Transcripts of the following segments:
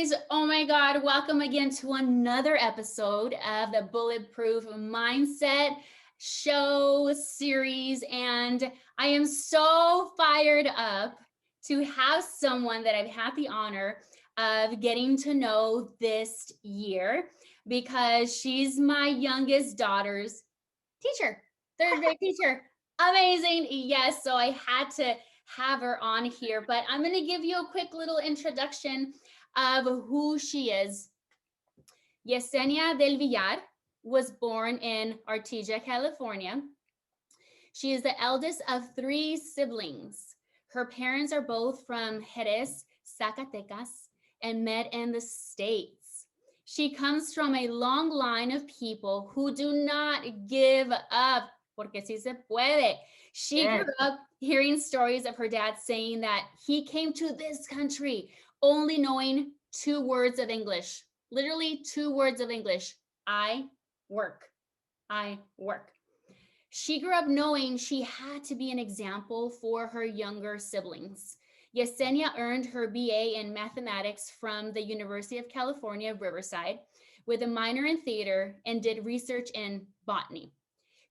guys. Oh my God. Welcome again to another episode of the Bulletproof Mindset show series. And I am so fired up to have someone that I've had the honor of getting to know this year because she's my youngest daughter's teacher, third grade teacher. Amazing. Yes. So I had to have her on here, but I'm going to give you a quick little introduction of who she is. Yesenia Del Villar was born in Artesia, California. She is the eldest of three siblings. Her parents are both from Jerez, Zacatecas, and met in the States. She comes from a long line of people who do not give up, porque si se puede. She grew up hearing stories of her dad saying that he came to this country only knowing two words of English, literally two words of English. I work. I work. She grew up knowing she had to be an example for her younger siblings. Yesenia earned her BA in mathematics from the University of California, Riverside, with a minor in theater and did research in botany.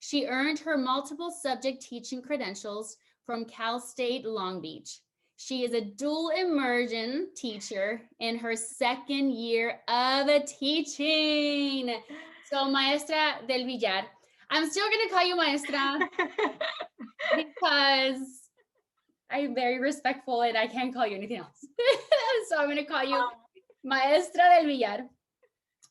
She earned her multiple subject teaching credentials from Cal State Long Beach. She is a dual immersion teacher in her second year of teaching. So, Maestra Del Villar, I'm still going to call you Maestra because I'm very respectful and I can't call you anything else. So I'm going to call you Maestra Del Villar.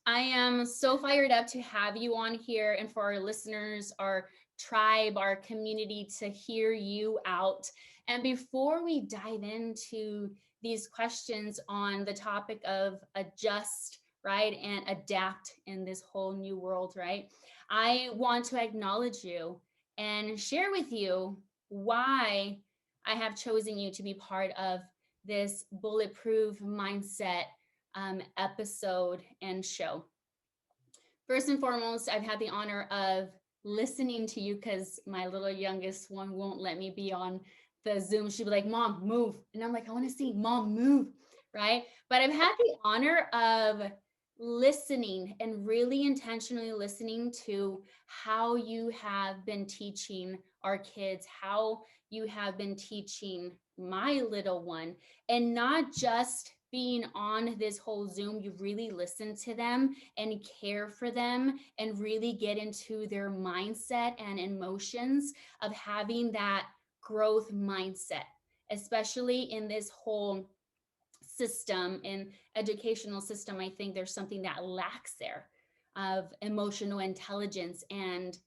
I am so fired up to have you on here and for our listeners, our tribe, our community to hear you out. And before we dive into these questions on the topic of adjust, right, and adapt in this whole new world, right, I want to acknowledge you and share with you why I have chosen you to be part of this bulletproof mindset episode and show. First and foremost, I've had the honor of listening to you because my little youngest one won't let me be on the Zoom. She'd be like, Mom, move. And I'm like, I want to see Mom move, right? But I've had the honor of listening and really intentionally listening to how you have been teaching our kids, how you have been teaching my little one, and not just being on this whole Zoom, you really listen to them and care for them and really get into their mindset and emotions of having that growth mindset, especially in this whole system and educational system. I think there's something that lacks there of emotional intelligence. And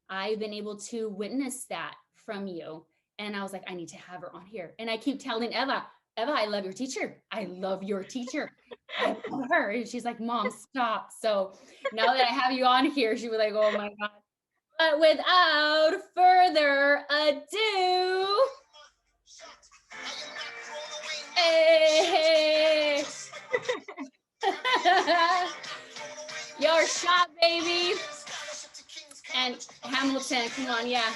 I've been able to witness that from you. And I was like, I need to have her on here. And I keep telling Eva, I love your teacher. I love your teacher. I love her. And she's like, Mom, stop. So now that I have you on here, she was like, oh my God. But without further ado, hey, your shot, baby. And Hamilton, come on, yeah.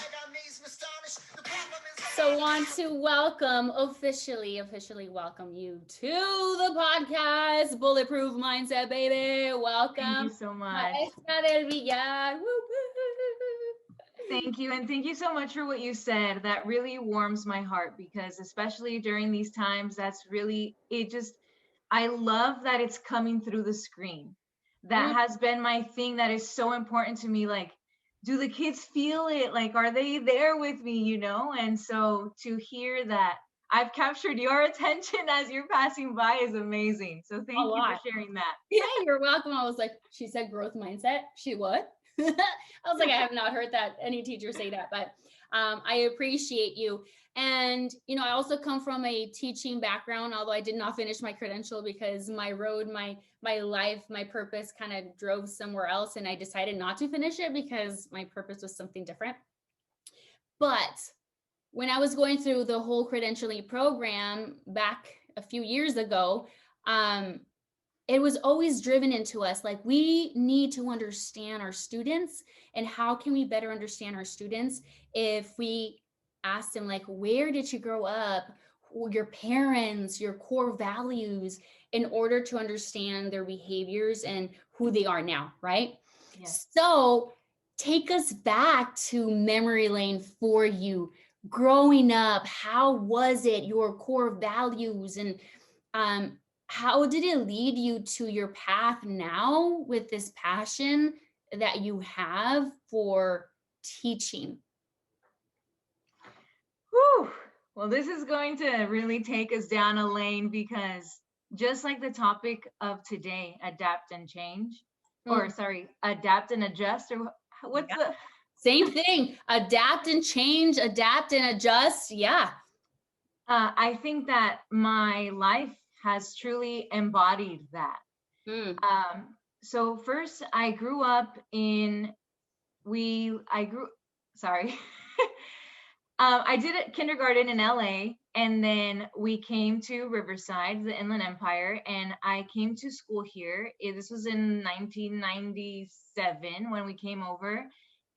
So want to welcome, officially welcome you to the podcast, Bulletproof Mindset, baby. Welcome. Thank you so much. Maestra Del Villar. Woo, woo. Thank you. And thank you so much for what you said. That really warms my heart because especially during these times, that's really, I love that it's coming through the screen. That has been my thing that is so important to me. Like, do the kids feel it? Like, are they there with me, And so to hear that I've captured your attention as you're passing by is amazing. So thank you for sharing that. Yeah, you're welcome. I was like, she said growth mindset. She would. I was like, I have not heard that any teacher say that, but I appreciate you. And, I also come from a teaching background, although I did not finish my credential because my road, my life, my purpose kind of drove somewhere else. And I decided not to finish it because my purpose was something different. But when I was going through the whole credentialing program back a few years ago, it was always driven into us. Like, we need to understand our students, and how can we better understand our students if we ask them, like, where did you grow up? your parents, your core values, in order to understand their behaviors and who they are now, right? Yes. So take us back to memory lane for you. Growing up, how was it, your core values, and how did it lead you to your path now with this passion that you have for teaching? Whew. Well, this is going to really take us down a lane because just like the topic of today, adapt and change, or sorry, adapt and adjust, or what's the same thing? Adapt and change, adapt and adjust. Yeah. I think that my life has truly embodied that. So first, I grew up in sorry. I did kindergarten in LA, and then we came to Riverside, the Inland Empire, and I came to school here. This was in 1997 when we came over,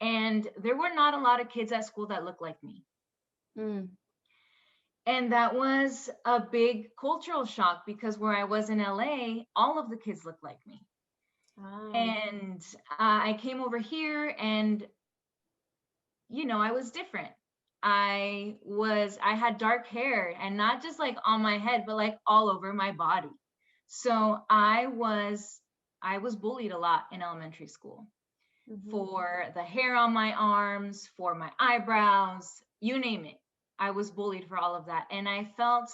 and there were not a lot of kids at school that looked like me. And that was a big cultural shock because where I was in LA, all of the kids looked like me. And I came over here and, I was different. I had dark hair, and not just like on my head, but like all over my body. So I was bullied a lot in elementary school for the hair on my arms, for my eyebrows, you name it. I was bullied for all of that. And I felt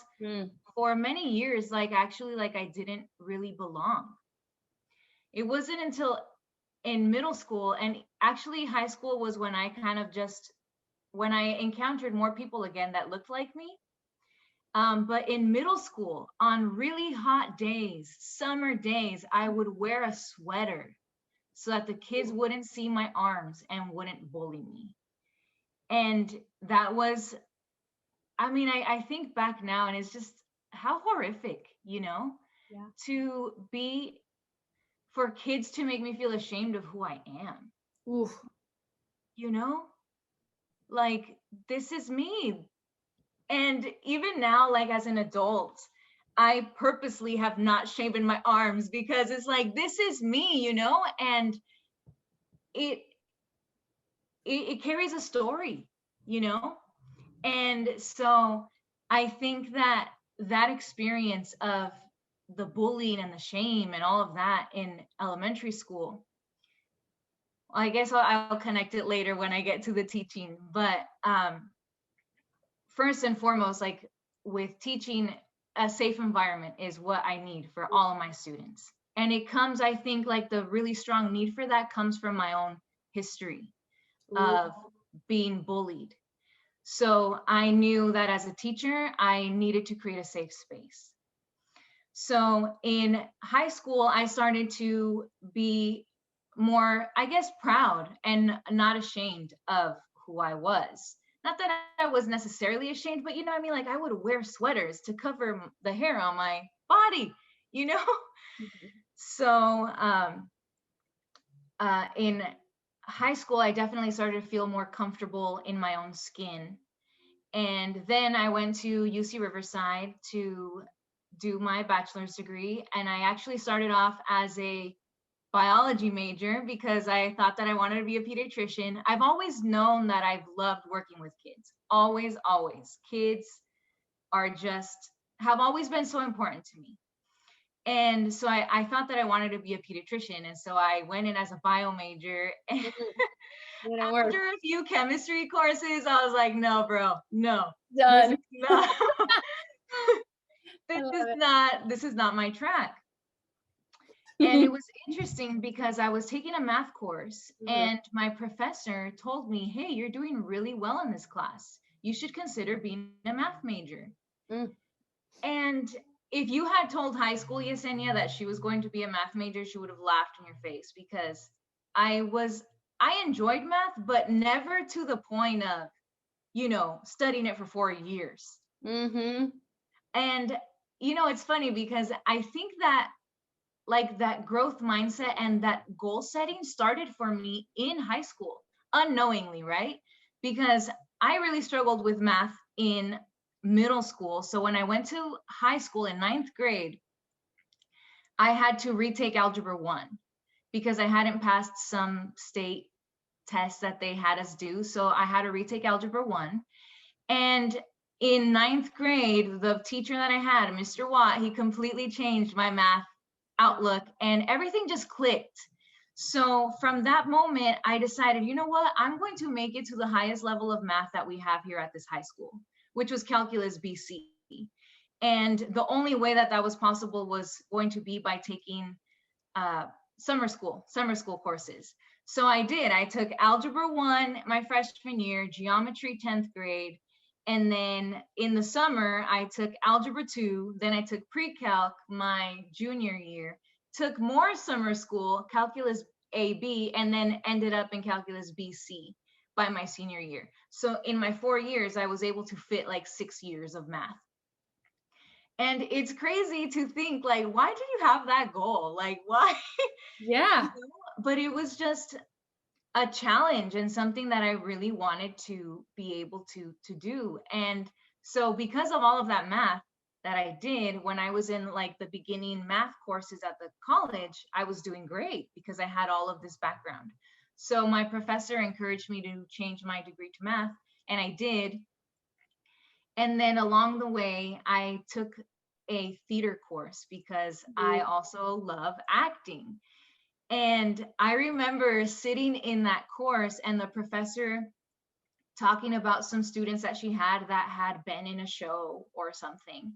for many years like I didn't really belong. It wasn't until in middle school, and actually high school was when I when I encountered more people again that looked like me. But in middle school, on really hot days, summer days, I would wear a sweater so that the kids wouldn't see my arms and wouldn't bully me. And that was, I think back now, and it's just how horrific, for kids to make me feel ashamed of who I am. Oof. Like, this is me. And even now, like as an adult, I purposely have not shaven my arms because it's like, this is me, and it carries a story, and so I think that experience of the bullying and the shame and all of that in elementary school, I guess I'll connect it later when I get to the teaching, but first and foremost, like with teaching, a safe environment is what I need for all of my students. And it comes, I think, like the really strong need for that comes from my own history of being bullied. So I knew that as a teacher, I needed to create a safe space. So in high school, I started to be more, I guess, proud and not ashamed of who I was. Not that I was necessarily ashamed, but like I would wear sweaters to cover the hair on my body, So in high school, I definitely started to feel more comfortable in my own skin. And then I went to UC Riverside to do my bachelor's degree. And I actually started off as a biology major because I thought that I wanted to be a pediatrician. I've always known that I've loved working with kids. Always, always. Kids have always been so important to me. And so I thought that I wanted to be a pediatrician. And so I went in as a bio major. And after a few chemistry courses, I was like, no, bro, no. Done. This is not my track. And it was interesting because I was taking a math course and my professor told me, hey, you're doing really well in this class. You should consider being a math major. And if you had told high school Yesenia that she was going to be a math major, she would have laughed in your face because I enjoyed math, but never to the point of, studying it for 4 years. And, it's funny because I think that like that growth mindset and that goal setting started for me in high school, unknowingly, right? Because I really struggled with math in middle school. So when I went to high school in 9th grade, I had to retake Algebra 1 because I hadn't passed some state tests that they had us do. So I had to retake Algebra 1. And in 9th grade, the teacher that I had, Mr. Watt, he completely changed my math outlook and everything just clicked. So from that moment, I decided, you know what, I'm going to make it to the highest level of math that we have here at this high school, which was Calculus BC. And the only way that that was possible was going to be by taking summer school courses. So I did. I took Algebra 1 my freshman year, Geometry 10th grade, and then in the summer, I took Algebra 2, then I took Pre-Calc my junior year, took more summer school, Calculus AB, and then ended up in Calculus BC by my senior year. So in my 4 years, I was able to fit like 6 years of math. And it's crazy to think, like, why did you have that goal? Like, why? Yeah. You know? But it was just a challenge and something that I really wanted to be able to do. And so because of all of that math that I did when I was in like the beginning math courses at the college, I was doing great because I had all of this background. So my professor encouraged me to change my degree to math, and I did. And then along the way, I took a theater course because I also love acting. And I remember sitting in that course and the professor talking about some students that she had that had been in a show or something.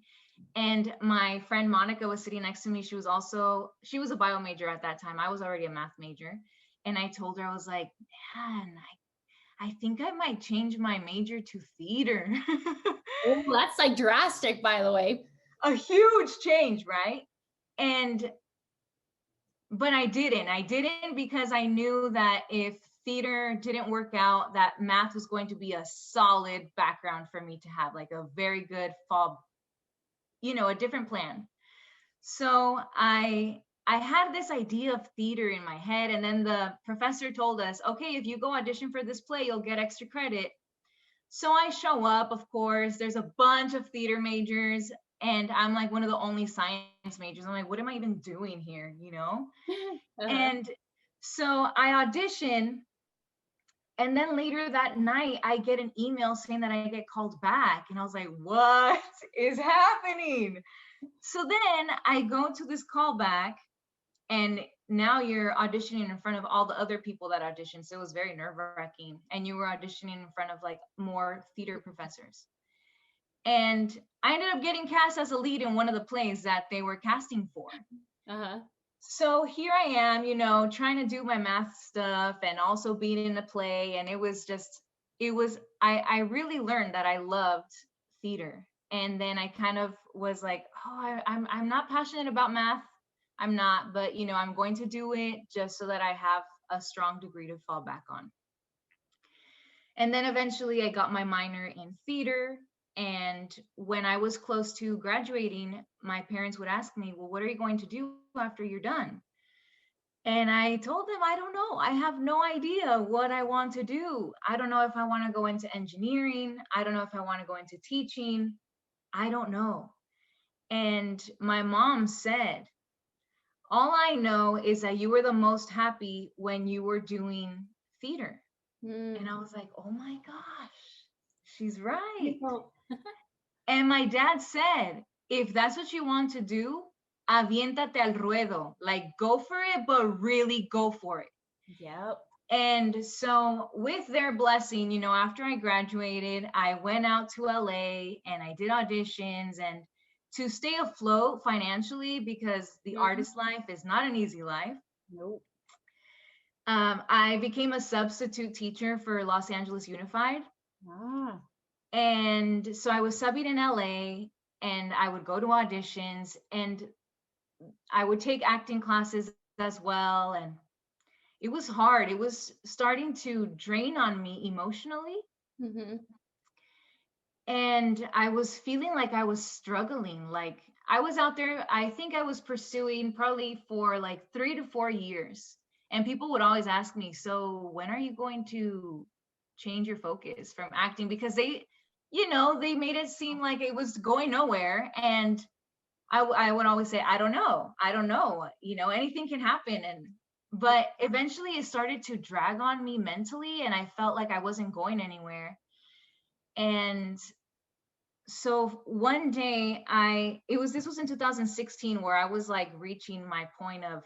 And my friend Monica was sitting next to me. She was a bio major at that time. I was already a math major. And I told her, I was like, man, I think I might change my major to theater. Oh, that's like drastic, by the way. A huge change, right? But I didn't because I knew that if theater didn't work out, that math was going to be a solid background for me to have, like a very good fall, a different plan. So I had this idea of theater in my head, and then the professor told us, okay, if you go audition for this play, you'll get extra credit. So I show up, of course, there's a bunch of theater majors, and I'm like one of the only science majors. I'm like, what am I even doing here, And so I audition, and then later that night, I get an email saying that I get called back. And I was like, what is happening? So then I go to this callback, and now you're auditioning in front of all the other people that auditioned. So it was very nerve-wracking. And you were auditioning in front of like more theater professors. And I ended up getting cast as a lead in one of the plays that they were casting for. So here I am, trying to do my math stuff and also being in a play. And I really learned that I loved theater. And then I kind of was like, oh, I'm not passionate about math. I'm not, but I'm going to do it just so that I have a strong degree to fall back on. And then eventually I got my minor in theater. And when I was close to graduating, my parents would ask me, well, what are you going to do after you're done? And I told them, I don't know. I have no idea what I want to do. I don't know if I want to go into engineering. I don't know if I want to go into teaching. I don't know. And my mom said, all I know is that you were the most happy when you were doing theater. And I was like, oh my gosh, she's right. And my dad said, if that's what you want to do, aviéntate al ruedo, like go for it, but really go for it. Yep. And so with their blessing, after I graduated, I went out to LA and I did auditions, and to stay afloat financially, because the artist life is not an easy life. Nope. I became a substitute teacher for Los Angeles Unified. And so I was subbing in LA, and I would go to auditions, and I would take acting classes as well. And it was hard. It was starting to drain on me emotionally. And I was feeling like I was struggling. Like I was out there, I think I was pursuing probably for like 3 to 4 years. And people would always ask me, so when are you going to change your focus from acting? Because they made it seem like it was going nowhere. And I would always say, I don't know. Anything can happen. But eventually it started to drag on me mentally, and I felt like I wasn't going anywhere. And so one day this was in 2016, where I was like reaching my point of,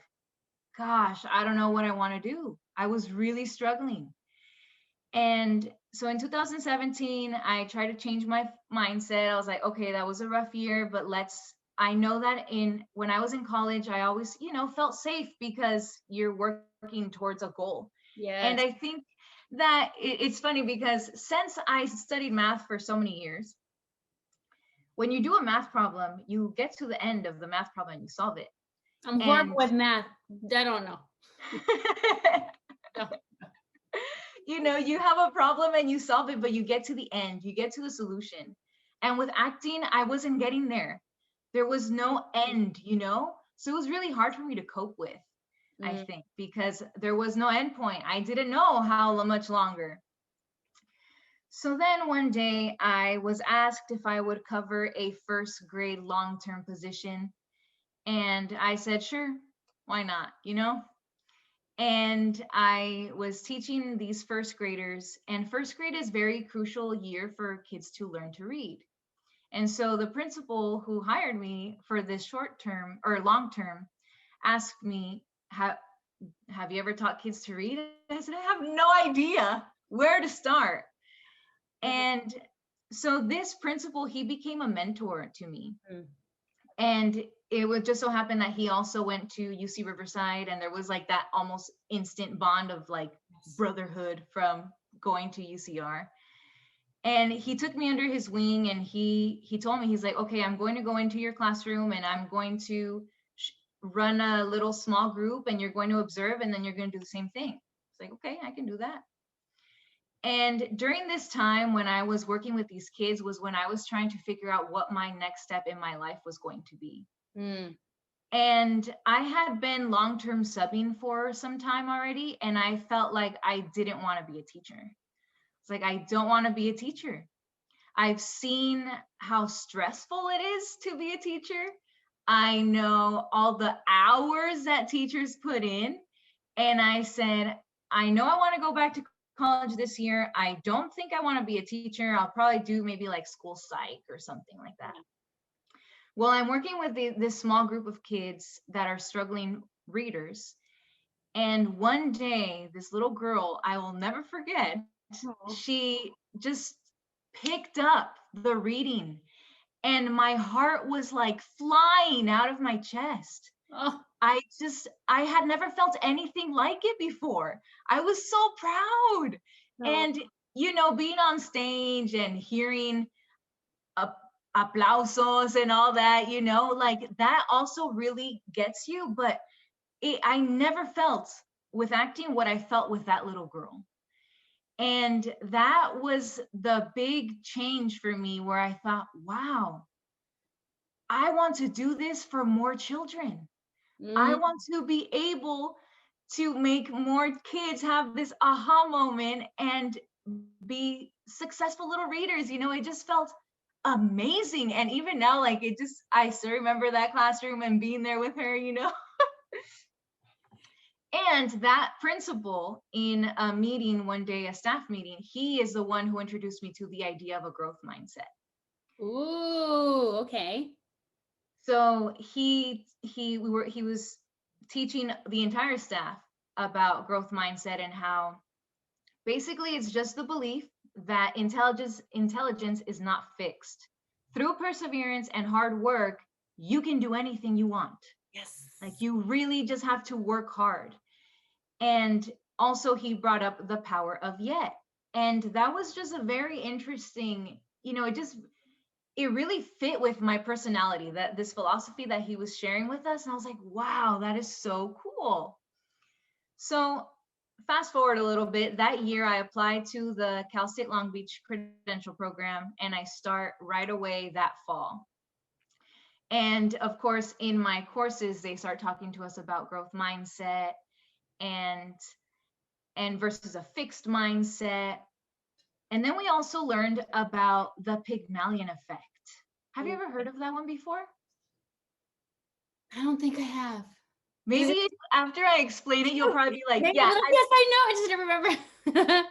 gosh, I don't know what I want to do. I was really struggling. And so in 2017, I tried to change my mindset. I was like, okay, that was a rough year, but I know that when I was in college, I always, felt safe because you're working towards a goal. Yes. And I think that it's funny because since I studied math for so many years, when you do a math problem, you get to the end of the math problem and you solve it. I'm horrible with math. I don't know. No. You have a problem and you solve it, but you get to the end, you get to the solution. And with acting, I wasn't getting there. There was no end, So it was really hard for me to cope with, I think, because there was no end point. I didn't know how much longer. So then one day I was asked if I would cover a first grade long-term position. And I said, sure, why not, And I was teaching these first graders, and first grade is very crucial year for kids to learn to read. And so the principal who hired me for this short term or long term asked me, have you ever taught kids to read? I said, I have no idea where to start. And so this principal, he became a mentor to me. And it would just so happen that he also went to UC Riverside, and there was like that almost instant bond of like brotherhood from going to UCR. And he took me under his wing, and he told me, he's like, okay, I'm going to go into your classroom and I'm going to run a little small group, and you're going to observe, and then you're going to do the same thing. It's like, okay, I can do that. And during this time when I was working with these kids was when I was trying to figure out what my next step in my life was going to be. And I had been long-term subbing for some time already, and I felt like I didn't want to be a teacher. It's like, I don't want to be a teacher. I've seen how stressful it is to be a teacher. I know all the hours that teachers put in. And I said, I know I want to go back to college this year. I don't think I want to be a teacher. I'll probably do maybe like school psych or something like that. Well, I'm working with this small group of kids that are struggling readers. And one day, this little girl, I will never forget, she just picked up the reading, and my heart was like flying out of my chest. I had never felt anything like it before. I was so proud. And, being on stage and hearing aplausos and all that, like that also really gets you. But I never felt with acting what I felt with that little girl. And that was the big change for me, where I thought, wow, I want to do this for more children. I want to be able to make more kids have this aha moment and be successful little readers. It just felt amazing. And even now, like I still remember that classroom and being there with her, And that principal, in a meeting one day, a staff meeting, he is the one who introduced me to the idea of a growth mindset. Ooh, okay. So he was teaching the entire staff about growth mindset, and how basically it's just the belief that intelligence is not fixed. Through perseverance and hard work, you can do anything you want. Yes. Like, you really just have to work hard. And also he brought up the power of yet. And that was just a very interesting, it really fit with my personality, that this philosophy that he was sharing with us. And I was like, wow, that is so cool. So fast forward a little bit, that year I applied to the Cal State Long Beach credential program, and I start right away that fall. And of course, in my courses, they start talking to us about growth mindset and versus a fixed mindset. And then we also learned about the Pygmalion effect. Have you ever heard of that one before? I don't think I have. Maybe after I explain it, you'll probably be like, yeah. Yes, I know. I just didn't remember.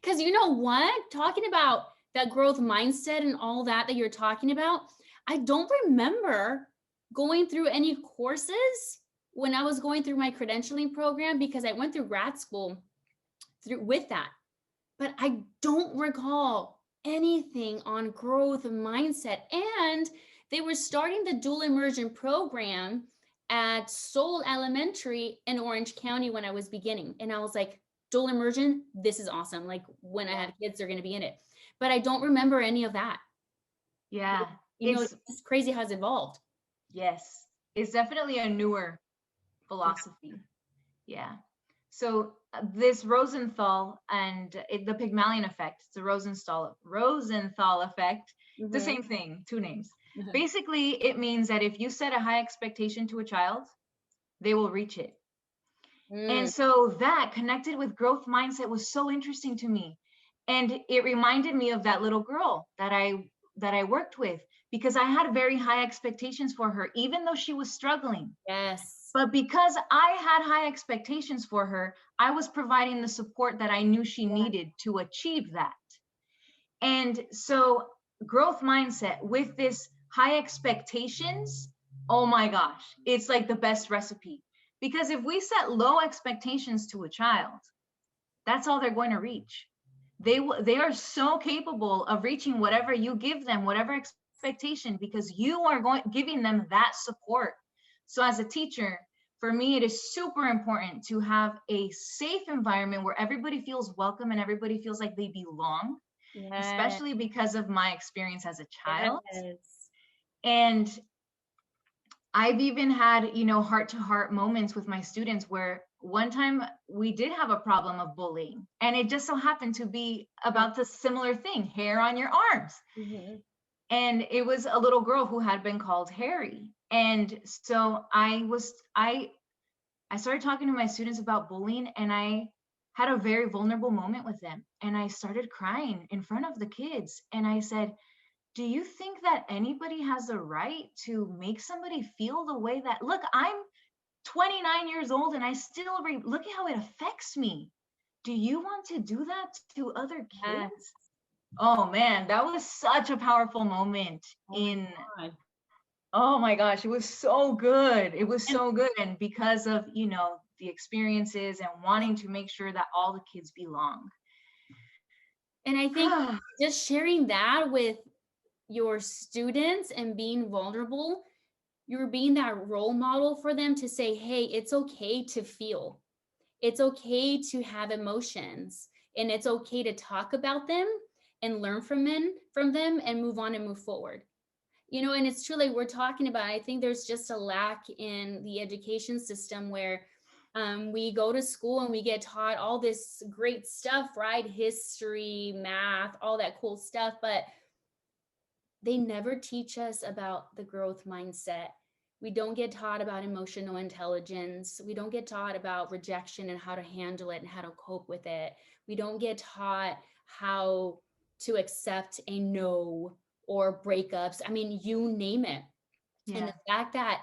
Because you know what? Talking about that growth mindset and all that you're talking about, I don't remember going through any courses when I was going through my credentialing program, because I went through grad school with that. But I don't recall anything on growth mindset. And they were starting the dual immersion program at Seoul Elementary in Orange County when I was beginning. And I was like, dual immersion, this is awesome. Like when I had kids, they're going to be in it. But I don't remember any of that. Yeah. You know, it's crazy how it's evolved. Yes. It's definitely a newer philosophy. Yeah. So this Rosenthal and the Pygmalion effect, it's the Rosenthal effect, the same thing, two names. Basically, it means that if you set a high expectation to a child, they will reach it. And so that connected with growth mindset was so interesting to me. And it reminded me of that little girl that I worked with, because I had very high expectations for her, even though she was struggling. Yes. But because I had high expectations for her, I was providing the support that I knew she needed to achieve that. And so growth mindset with this high expectations, oh my gosh, it's like the best recipe. Because if we set low expectations to a child, that's all they're going to reach. They are so capable of reaching whatever you give them, whatever expectation, because you are giving them that support. So as a teacher, for me, it is super important to have a safe environment where everybody feels welcome and everybody feels like they belong, especially because of my experience as a child. And I've even had, heart-to-heart moments with my students where one time we did have a problem of bullying, and it just so happened to be about the similar thing, hair on your arms. And it was a little girl who had been called hairy. And so I started talking to my students about bullying, and I had a very vulnerable moment with them. And I started crying in front of the kids. And I said, do you think that anybody has the right to make somebody feel the way that, look, I'm 29 years old and I still look at how it affects me. Do you want to do that to other kids? Oh man, that was such a powerful moment. Oh my gosh, it was so good. It was so good. And because of, the experiences and wanting to make sure that all the kids belong. And I think just sharing that with your students and being vulnerable, you're being that role model for them to say, hey, it's okay to feel. It's okay to have emotions, and it's okay to talk about them and learn from them and move on and move forward. And it's true, like we're talking about, I think there's just a lack in the education system where we go to school and we get taught all this great stuff, right? History, math, all that cool stuff, but they never teach us about the growth mindset. We don't get taught about emotional intelligence. We don't get taught about rejection and how to handle it and how to cope with it. We don't get taught how to accept a no or breakups. I mean, you name it. Yeah. And the fact that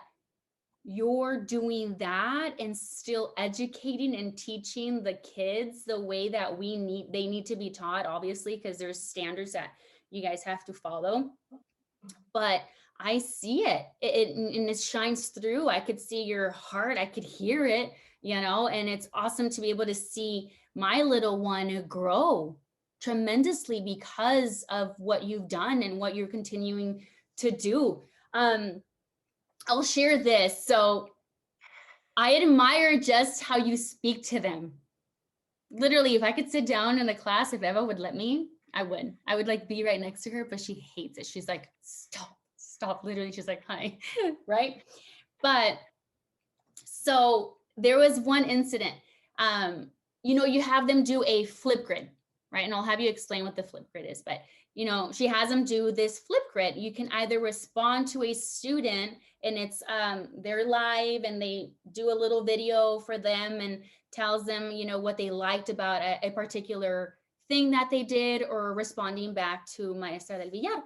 you're doing that and still educating and teaching the kids the way that they need to be taught, obviously, because there's standards that you guys have to follow. But I see it and it shines through. I could see your heart. I could hear it, and it's awesome to be able to see my little one grow tremendously because of what you've done and what you're continuing to do. I'll share this. So I admire just how you speak to them. Literally, if I could sit down in the class, if Eva would let me, I would like be right next to her, but she hates it. She's like, stop. Literally, she's like, hi, right? But so there was one incident, you have them do a flip grid, right? And I'll have you explain what the flip grid is, but she has them do this flip grid. You can either respond to a student and it's they're live and they do a little video for them and tells them, what they liked about a particular thing that they did or responding back to Maestra del Villar.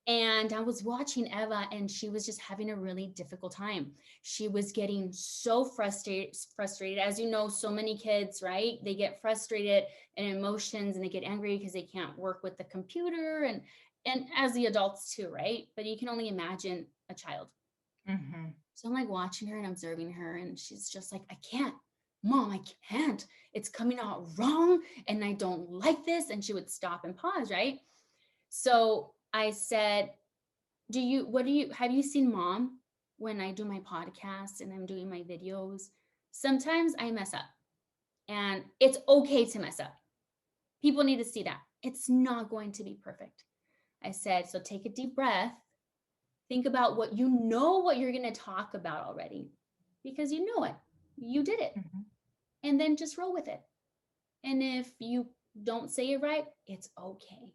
And I was watching Eva, and she was just having a really difficult time. She was getting so frustrated. As you know, so many kids, right? They get frustrated and emotions, and they get angry because they can't work with the computer, and as the adults too, right? But you can only imagine a child. Mm-hmm. So I'm like watching her and observing her, and she's just like, I can't, Mom, I can't. It's coming out wrong, and I don't like this. And she would stop and pause, right? So I said, have you seen Mom when I do my podcast and I'm doing my videos? Sometimes I mess up, and it's okay to mess up. People need to see that. It's not going to be perfect. I said, so take a deep breath. Think about what you're going to talk about already, because you know it. You did it. Mm-hmm. And then just roll with it. And if you don't say it right, it's okay.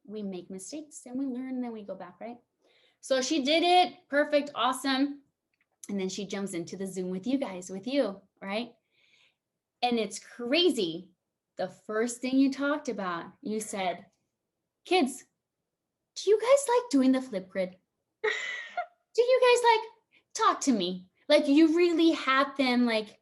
We make mistakes and we learn, and then we go back, right? So she did it. Perfect. Awesome. And then she jumps into the Zoom with you guys, with you, right? And it's crazy. The first thing you talked about, you said, kids, do you guys like doing the flip grid? Do you guys like, talk to me? Like, you really had them like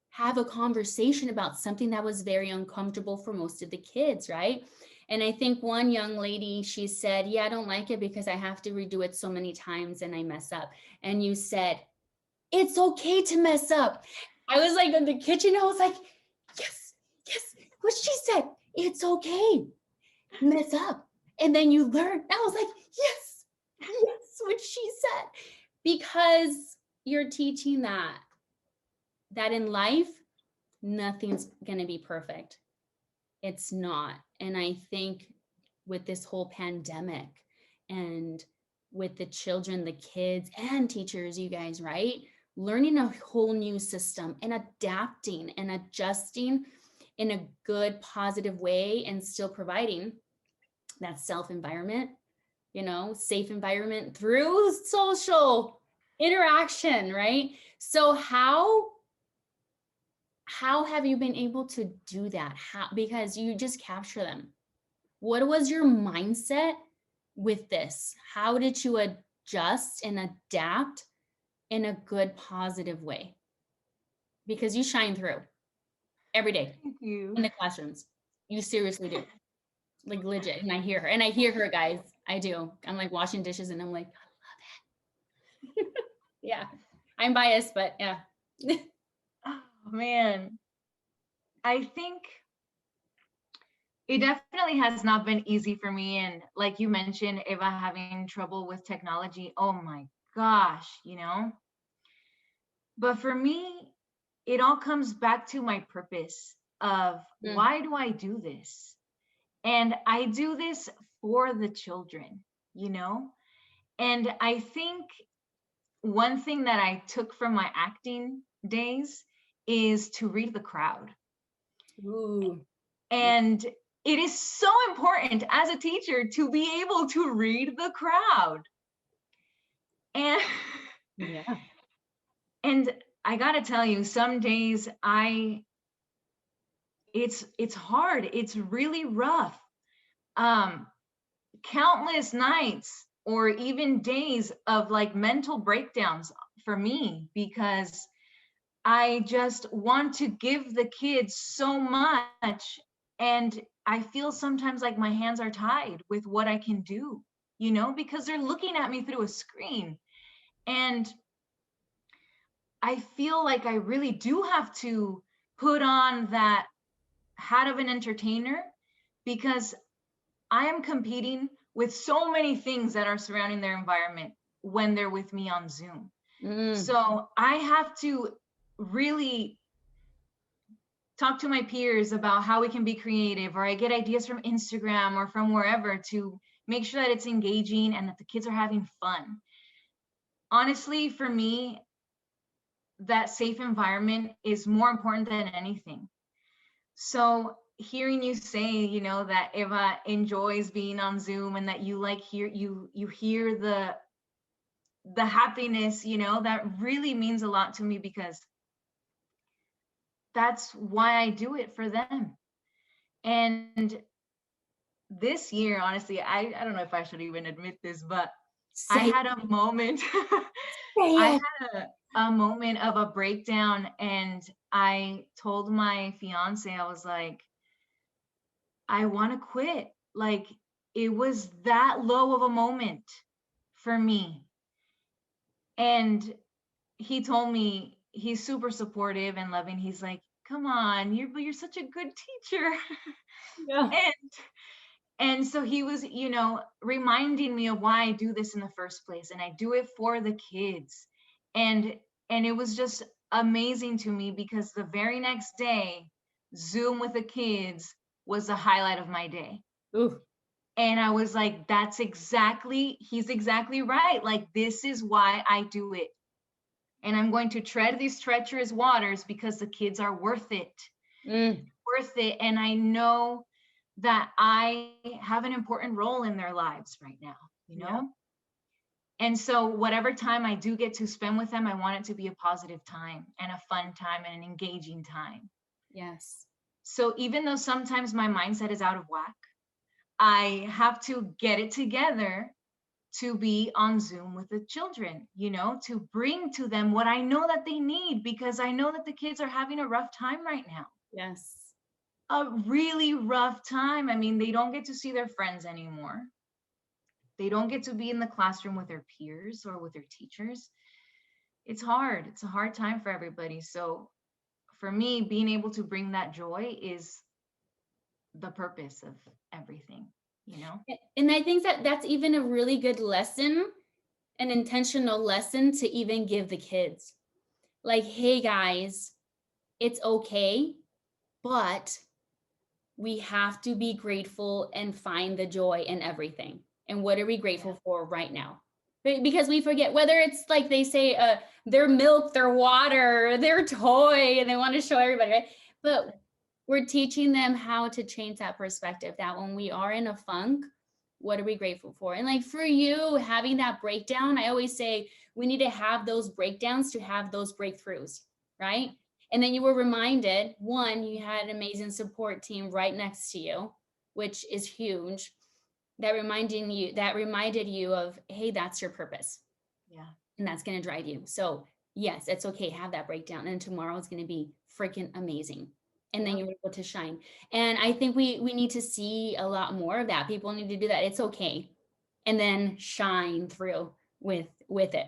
have a conversation about something that was very uncomfortable for most of the kids, right? And I think one young lady, she said, yeah, I don't like it because I have to redo it so many times and I mess up. And you said, it's okay to mess up. I was like in the kitchen, I was like, yes, yes, what she said, it's okay, mess up. And then you learn. I was like, yes, yes, what she said. Because you're teaching that in life, nothing's going to be perfect. It's not. And I think with this whole pandemic and with the children, the kids and teachers, you guys, right? Learning a whole new system and adapting and adjusting in a good, positive way, and still providing that safe environment through social interaction, right? So how have you been able to do that? Because you just capture them. What was your mindset with this? How did you adjust and adapt in a good, positive way? Because you shine through every day. Thank you. In the classrooms. You seriously do. Like legit. And I hear her, guys. I do. I'm like washing dishes and I'm like, I love it. Yeah. I'm biased, but yeah. Oh, man. I think it definitely has not been easy for me. And like you mentioned, Eva having trouble with technology. Oh my gosh, But for me, it all comes back to my purpose of why do I do this? And I do this for the children, And I think one thing that I took from my acting days is to read the crowd. Ooh. And it is so important as a teacher to be able to read the crowd. And yeah. And I gotta tell you, some days it's hard. It's really rough. Countless nights or even days of like mental breakdowns for me, because I just want to give the kids so much, and I feel sometimes like my hands are tied with what I can do, because they're looking at me through a screen. And I feel like I really do have to put on that hat of an entertainer, because I am competing with so many things that are surrounding their environment when they're with me on Zoom. So I have to really talk to my peers about how we can be creative, or I get ideas from Instagram or from wherever to make sure that it's engaging and that the kids are having fun. Honestly, for me, that safe environment is more important than anything. So hearing you say, that Eva enjoys being on Zoom and that you hear the happiness, that really means a lot to me, because that's why I do it for them. And this year, honestly, I don't know if I should even admit this, but I Say, had a moment. say I it. had a moment of a breakdown, and I told my fiance, I was like, I want to quit. Like, it was that low of a moment for me. And he told me, he's super supportive and loving. He's like, come on, you're such a good teacher. Yeah. and and so he was, reminding me of why I do this in the first place, and I do it for the kids. And it was just amazing to me, because the very next day, Zoom with the kids was the highlight of my day. Ooh. And I was like, he's exactly right. Like, this is why I do it. And I'm going to tread these treacherous waters because the kids are worth it. Mm. Worth it. And I know that I have an important role in their lives right now, Yeah. And so whatever time I do get to spend with them, I want it to be a positive time and a fun time and an engaging time. Yes. So even though sometimes my mindset is out of whack, I have to get it together to be on Zoom with the children, to bring to them what I know that they need, because I know that the kids are having a rough time right now. Yes. A really rough time. I mean, they don't get to see their friends anymore. They don't get to be in the classroom with their peers or with their teachers. It's hard. It's a hard time for everybody. So for me, being able to bring that joy is the purpose of everything. And I think that that's even a really good lesson, an intentional lesson to even give the kids. Like, hey guys, it's okay, but we have to be grateful and find the joy in everything. And what are we grateful for right now? Because we forget, whether it's like they say, their milk, their water, their toy, and they want to show everybody, right? But we're teaching them how to change that perspective, that when we are in a funk, what are we grateful for? And like for you, having that breakdown, I always say we need to have those breakdowns to have those breakthroughs, right? And then you were reminded, one, you had an amazing support team right next to you, which is huge. That reminded you of, hey, that's your purpose. Yeah. And that's going to drive you. So yes, it's okay. Have that breakdown. And tomorrow is going to be freaking amazing. And then you're able to shine. And I think we need to see a lot more of that. People need to do that. It's okay. And then shine through with it.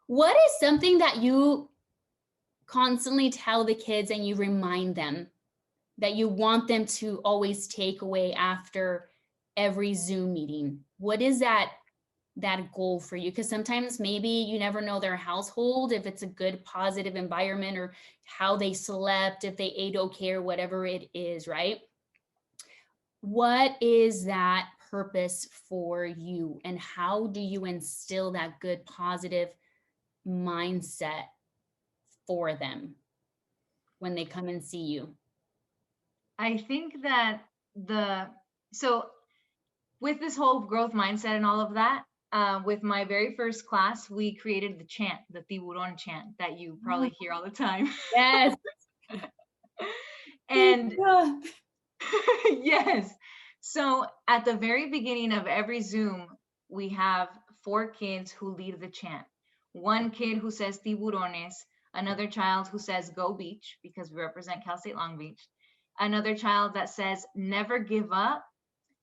What is something that you constantly tell the kids and you remind them that you want them to always take away after every Zoom meeting? What is that goal for you? Because sometimes maybe you never know their household, if it's a good positive environment, or how they slept, if they ate okay, or whatever it is, right? What is that purpose for you, and how do you instill that good positive mindset for them when they come and see you? I think that so with this whole growth mindset and all of that, with my very first class, we created the chant, the tiburon chant that you probably hear all the time. Yes. And yes. So at the very beginning of every Zoom, we have 4 kids who lead the chant. One kid who says tiburones, another child who says go beach, because we represent Cal State Long Beach, another child that says never give up,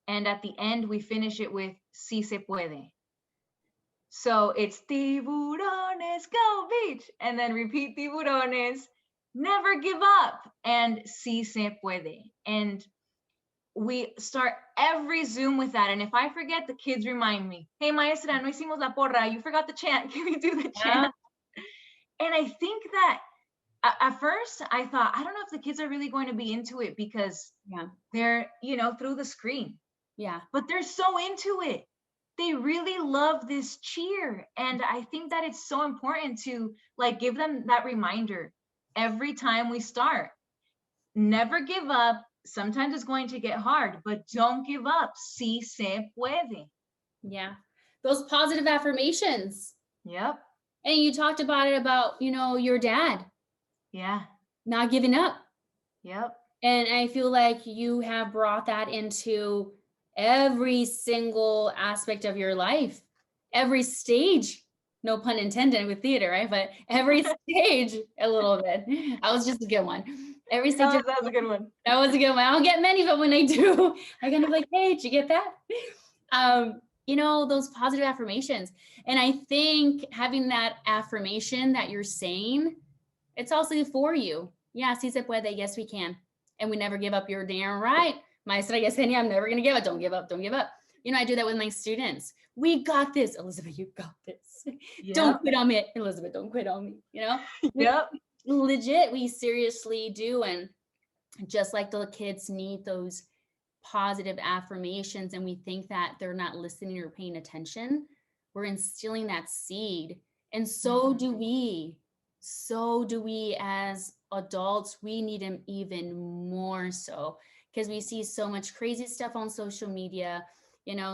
and at the end we finish it with si se puede. So it's tiburones, go beach, and then repeat tiburones, never give up, and si se puede. And we start every Zoom with that. And if I forget, the kids remind me, hey, maestra, no hicimos la porra. You forgot the chant. Can we do the chant? And I think that at first I thought, I don't know if the kids are really going to be into it, because they're, through the screen. Yeah. But they're so into it. They really love this cheer. And I think that it's so important to give them that reminder every time we start. Never give up. Sometimes it's going to get hard, but don't give up. Si se puede. Yeah. Those positive affirmations. Yep. And you talked about it, about, your dad. Yeah. Not giving up. Yep. And I feel like you have brought that into every single aspect of your life, every stage. No pun intended with theater, right? But every stage a little bit. That was just a good one. Every stage of That was a good one. that was a good one. I don't get many, but when I do, I kind of like, hey, did you get that? Those positive affirmations. And I think having that affirmation that you're saying, it's also for you. Yeah, si se puede. Yes, we can. And we never give up. You're damn right. Maestra Yesenia, I'm never going to give up. Don't give up. Don't give up. I do that with my students. We got this. Elizabeth, you got this. Yep. Don't quit on me. Elizabeth, don't quit on me. Yep. Legit, we seriously do. And just like the kids need those positive affirmations and we think that they're not listening or paying attention, we're instilling that seed. And so do we. So do we as adults. We need them even more so because we see so much crazy stuff on social media.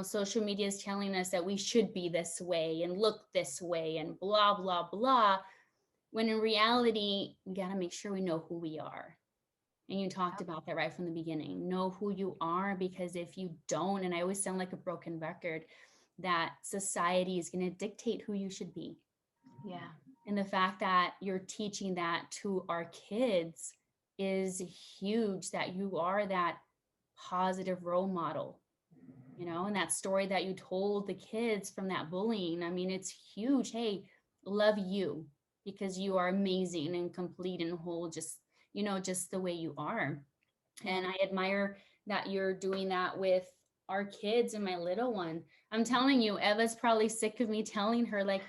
Social media is telling us that we should be this way and look this way and blah, blah, blah. When in reality, we got to make sure we know who we are. And you talked about that right from the beginning. Know who you are, because if you don't, and I always sound like a broken record, that society is going to dictate who you should be. Yeah. And the fact that you're teaching that to our kids is huge, that you are that positive role model, and that story that you told the kids from that bullying. I mean, it's huge. Hey, love you because you are amazing and complete and whole, just the way you are. And I admire that you're doing that with our kids and my little one. I'm telling you, Eva's probably sick of me telling her, like,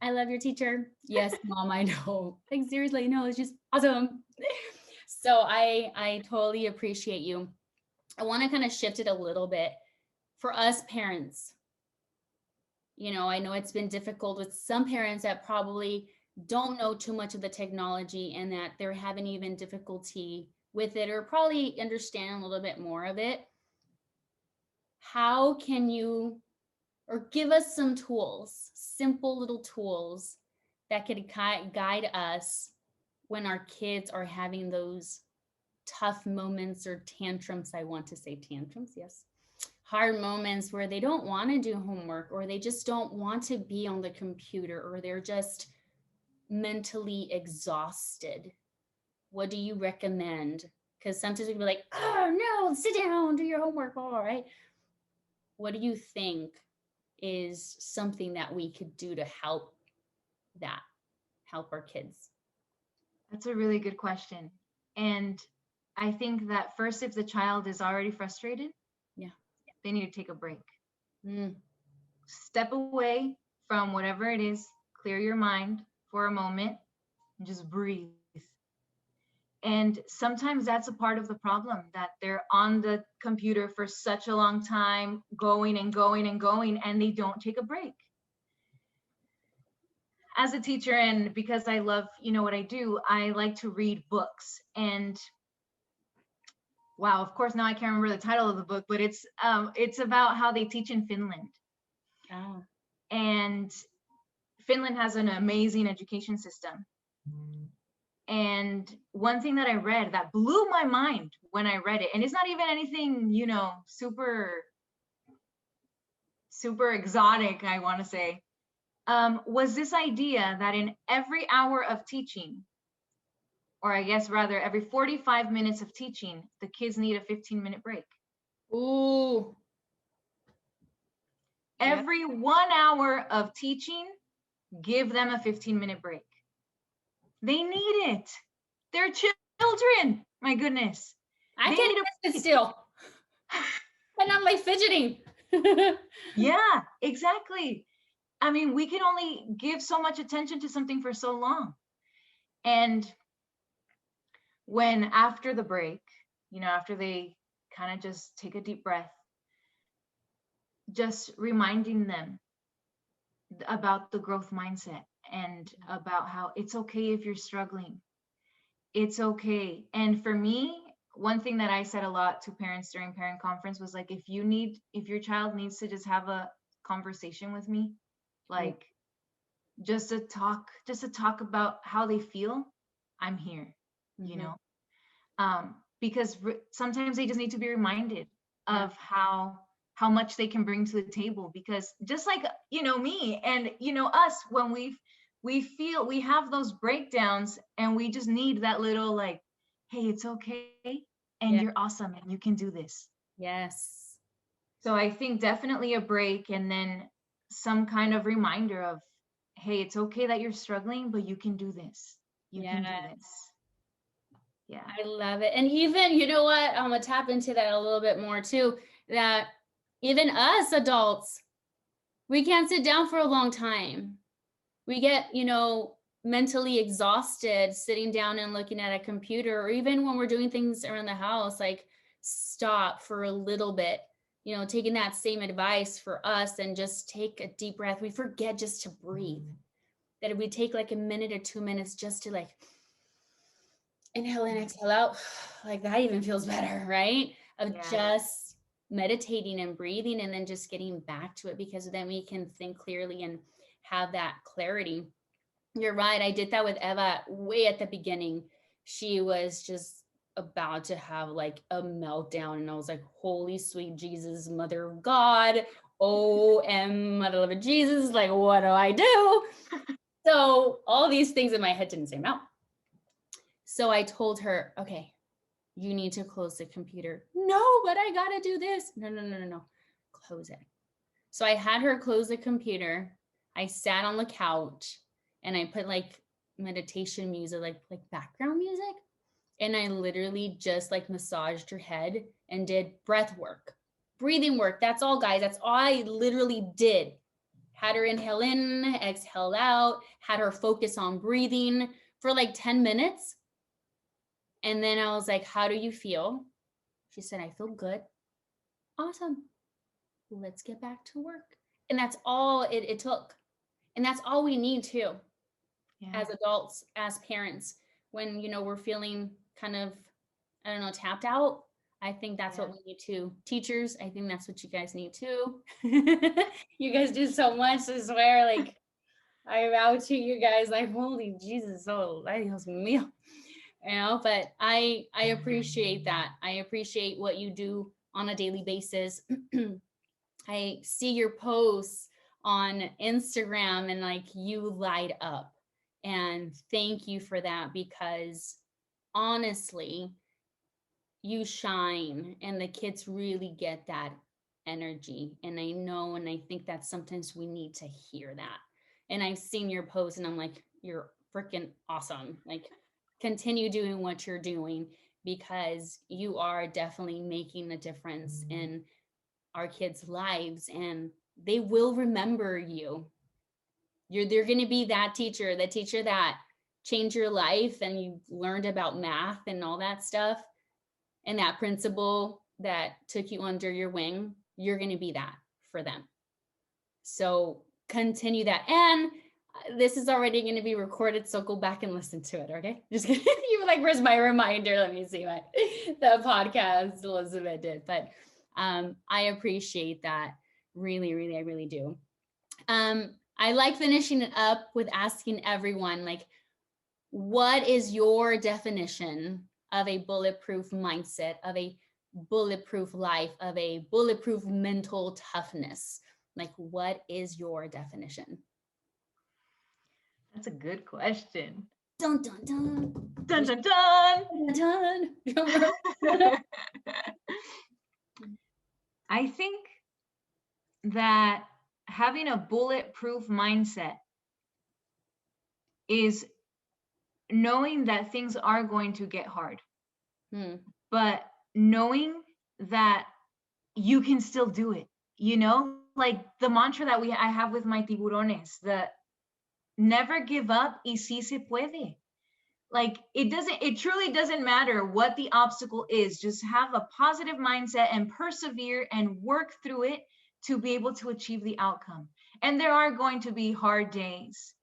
I love your teacher. Yes, mom, I know. Like, seriously, no, it's just awesome. So I totally appreciate you. I want to kind of shift it a little bit. For us parents, I know it's been difficult with some parents that probably don't know too much of the technology and that they're having even difficulty with it or probably understand a little bit more of it. How can you, or give us some tools, simple little tools that could guide us when our kids are having those tough moments or tantrums? I want to say tantrums, yes. Hard moments where they don't want to do homework or they just don't want to be on the computer or they're just mentally exhausted. What do you recommend? Because sometimes we can be like, oh no, sit down, do your homework, all right. What do you think is something that we could do to help our kids? That's a really good question. And I think that first, if the child is already frustrated, they need to take a break. Step away from whatever it is, clear your mind for a moment, and just breathe. And sometimes that's a part of the problem, that they're on the computer for such a long time, going and going and going, and they don't take a break. As a teacher, and because I love, what I do, I like to read books. And wow, of course, now I can't remember the title of the book, but it's about how they teach in Finland. Oh. And Finland has an amazing education system. And one thing that I read that blew my mind when I read it, and it's not even anything, super exotic, I want to say, was this idea that in every hour of teaching, or I guess rather every 45 minutes of teaching, the kids need a 15-minute break. Ooh. Every 1 hour of teaching, give them a 15-minute break. They need it. They're children. My goodness. I can't sit still. And I'm like fidgeting. Yeah, exactly. I mean, we can only give so much attention to something for so long. And when after the break, after they kind of just take a deep breath, just reminding them about the growth mindset and about how it's okay if you're struggling. It's okay. And for me, one thing that I said a lot to parents during parent conference was like, if your child needs to just have a conversation with me, like just to talk about how they feel, I'm here, because sometimes they just need to be reminded of how much they can bring to the table. Because just like, me and, us, when we feel we have those breakdowns, and we just need that little, like, hey, it's okay, and Yeah. you're awesome, and you can do this. Yes. So I think definitely a break, and then some kind of reminder of, hey, it's okay that you're struggling, but you can do this. You Yeah. can do this. Yeah. I love it. And even, you know what? I'm gonna tap into that a little bit more too. That even us adults, we can't sit down for a long time. We get, mentally exhausted sitting down and looking at a computer, or even when we're doing things around the house, like stop for a little bit, taking that same advice for us and just take a deep breath. We forget just to breathe. That if we take like a minute or 2 minutes just to like inhale and exhale out, like that even feels better, right? Of just meditating and breathing, and then just getting back to it, because then we can think clearly and have that clarity. You're right. I did that with Eva way at the beginning. She was just about to have like a meltdown, and I was like, holy sweet Jesus, mother of God, mother of Jesus, like, what do I do? So all these things in my head didn't say out. So I told her, okay, you need to close the computer. No, but I gotta do this. No. Close it. So I had her close the computer. I sat on the couch and I put like meditation music, like background music. And I literally just like massaged her head and did breath work, breathing work. That's all, guys. That's all I literally did. Had her inhale in, exhale out, had her focus on breathing for like 10 minutes. And then I was like, how do you feel? She said, I feel good. Awesome. Let's get back to work. And that's all it took. And that's all we need too, as adults, as parents, when, we're feeling kind of, I don't know, tapped out. I think that's what we need too. Teachers, I think that's what you guys need too. You guys do so much, I swear, like, I vow to you guys, like, holy Jesus, oh, Dios mío. But I appreciate that. I appreciate what you do on a daily basis. I see your posts on Instagram and like you light up. And thank you for that, because honestly, you shine and the kids really get that energy. And I know, and I think that sometimes we need to hear that. And I've seen your post and I'm like, you're freaking awesome. Like, continue doing what you're doing, because you are definitely making a difference in our kids' lives, and they will remember you. They're going to be that teacher that changed your life, and you learned about math and all that stuff, and that principal that took you under your wing. You're going to be that for them. So continue that. And this is already going to be recorded, so go back and listen to it. Okay, just kidding. You were like, where's my reminder? Let me see what the podcast Elizabeth did. But I appreciate that, really, I really do. I like finishing it up with asking everyone, like, what is your definition of a bulletproof mindset, of a bulletproof life, of a bulletproof mental toughness? Like, what is your definition? That's a good question. Dun, dun, dun. Dun, dun, dun. Dun, dun. I think that having a bulletproof mindset is knowing that things are going to get hard, but knowing that you can still do it. Like the mantra that I have with my tiburones, the never give up y si se puede. Like it truly doesn't matter what the obstacle is. Just have a positive mindset and persevere and work through it to be able to achieve the outcome. And there are going to be hard days,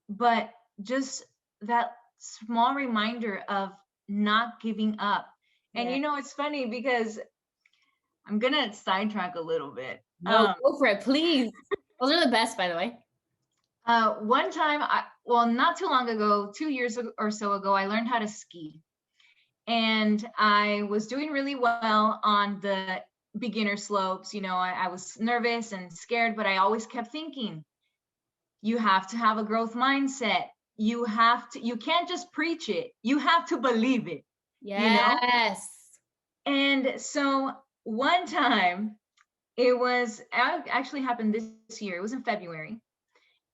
but just that small reminder of not giving up. And it's funny because I'm gonna sidetrack a little bit. No, go for it, please. Those are the best, by the way. One time, not too long ago, 2 years or so ago, I learned how to ski. And I was doing really well on the beginner slopes. I was nervous and scared, but I always kept thinking, you have to have a growth mindset. You can't just preach it. You have to believe it, you know? Yes. And so one time, actually happened this year. It was in February.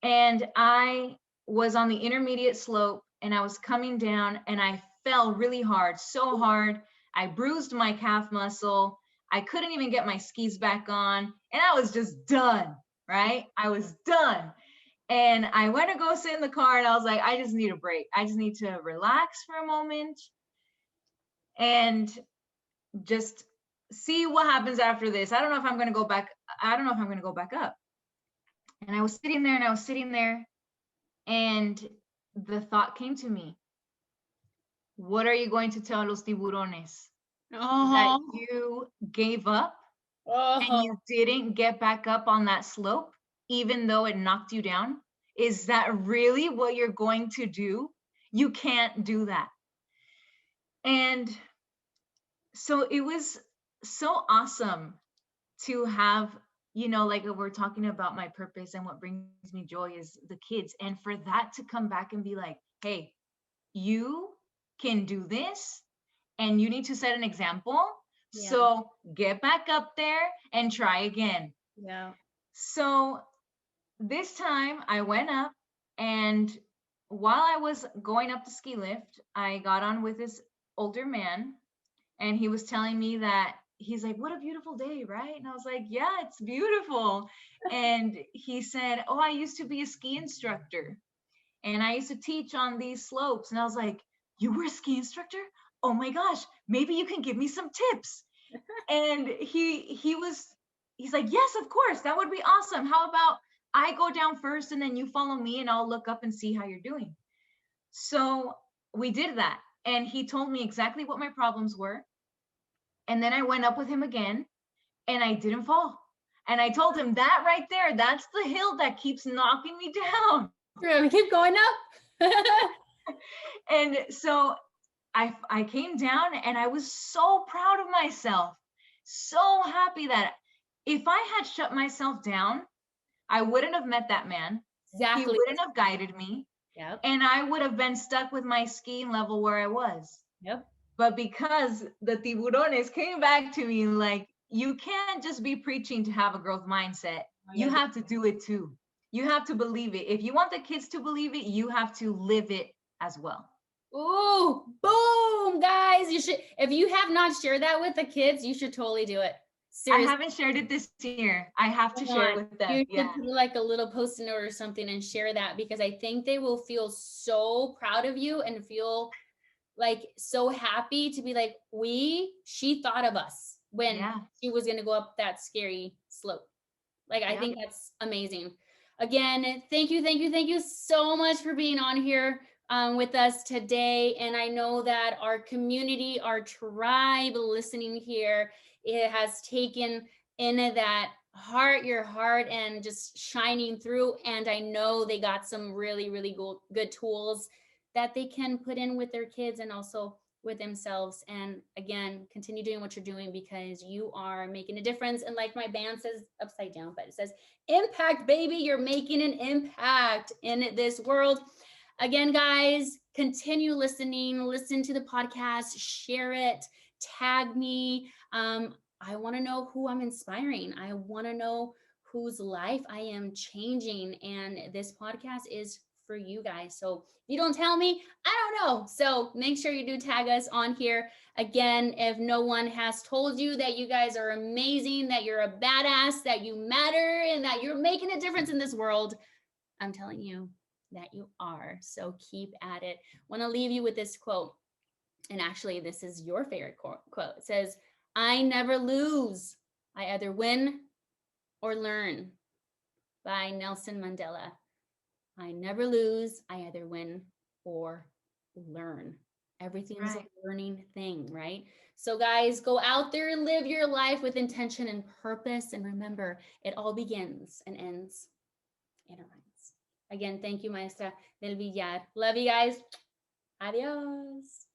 And I was on the intermediate slope and I was coming down and I fell really hard, so hard. I bruised my calf muscle. I couldn't even get my skis back on. And I was just done, right? I was done. And I went to go sit in the car and I was like, I just need a break. I just need to relax for a moment and just see what happens after this. I don't know if I'm going to go back. I don't know if I'm going to go back up. And I was sitting there and I was sitting there and the thought came to me, what are you going to tell los tiburones? That you gave up and you didn't get back up on that slope, even though it knocked you down? Is that really what you're going to do? You can't do that. And so it was so awesome to have, like we're talking about my purpose and what brings me joy is the kids. And for that to come back and be like, hey, you can do this and you need to set an example. Yeah. So get back up there and try again. Yeah. So this time I went up, and while I was going up the ski lift, I got on with this older man, and he was telling me that he's like, what a beautiful day, right? And I was like, yeah, it's beautiful. And he said, oh, I used to be a ski instructor and I used to teach on these slopes. And I was like, you were a ski instructor? Oh my gosh, maybe you can give me some tips. And he's like, yes, of course, that would be awesome. How about I go down first and then you follow me and I'll look up and see how you're doing. So we did that. And he told me exactly what my problems were. And then I went up with him again and I didn't fall. And I told him that right there, that's the hill that keeps knocking me down. We keep going up. And so I came down and I was so proud of myself, so happy that if I had shut myself down, I wouldn't have met that man. Exactly. He wouldn't have guided me. Yep. And I would have been stuck with my skiing level where I was. Yep. But because the tiburones came back to me, like, you can't just be preaching to have a growth mindset. You have to do it too. You have to believe it. If you want the kids to believe it, you have to live it as well. Ooh, boom, guys. You should, if you have not shared that with the kids, you should totally do it. Seriously. I haven't shared it this year. I have to share it with them. You should put like a little post-it note or something and share that, because I think they will feel so proud of you and feel like so happy to be like, she thought of us when she was going to go up that scary slope. Like, I think that's amazing. Again, thank you so much for being on here with us today. And I know that our community, our tribe listening here, it has taken in that heart, your heart, and just shining through. And I know they got some really, really good tools that they can put in with their kids and also with themselves. And again, continue doing what you're doing, because you are making a difference. And like my band says upside down, but it says impact, baby. You're making an impact in this world. Again, guys, continue listening, listen to the podcast, share it, tag me. I want to know who I'm inspiring. I want to know whose life I am changing. And this podcast is for you guys. So if you don't tell me, I don't know. So make sure you do tag us on here. Again, if no one has told you that you guys are amazing, that you're a badass, that you matter, and that you're making a difference in this world, I'm telling you that you are. So keep at it. Want to leave you with this quote. And actually, this is your favorite quote. It says, I never lose. I either win or learn. By Nelson Mandela. I never lose. I either win or learn. Everything's a learning thing, right? So guys, go out there and live your life with intention and purpose. And remember, it all begins and ends in our minds. Again, thank you, Maestra Del Villar. Love you guys. Adios.